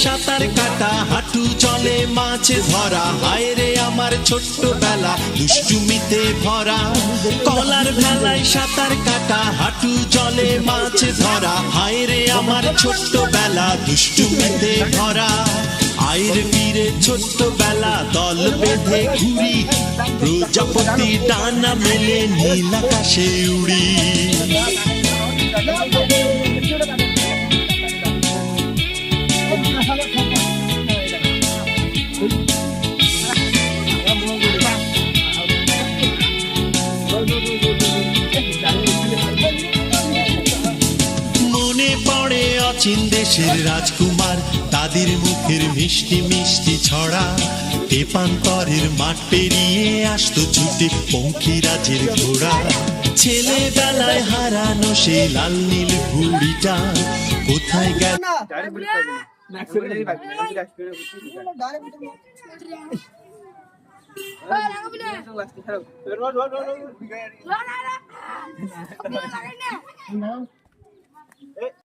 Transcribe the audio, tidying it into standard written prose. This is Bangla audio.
সাঁতার কাটা, হাঁটু জলে মাছ ধরা, হায় রে আমার ছোট্ট বেলা দুষ্টুমিতে ভরা। কলার ভেলায় সাঁতার কাটা, হাঁটু জলে মাছ ধরা, হায় রে আমার ছোট্ট বেলা দুষ্টুমিতে ভরা। আয়ের ফিরে ছোট্ট বেলা দল বেঁধে ঘুরি, প্রজাপতি ডানা মেলে নীল আকাশে উড়ি। মনে পড়ে অচিন দেশের রাজকুমার, তাদের মুখের মিষ্টি মিষ্টি ছড়া। তেপান্তরের মাঠ পেরিয়ে আসতো ছুটে পঙ্খিরাজের ঘোড়া। ছেলেবেলায় হারানো সেই লাল নীল ঘুড়িটা কোথায় গেল?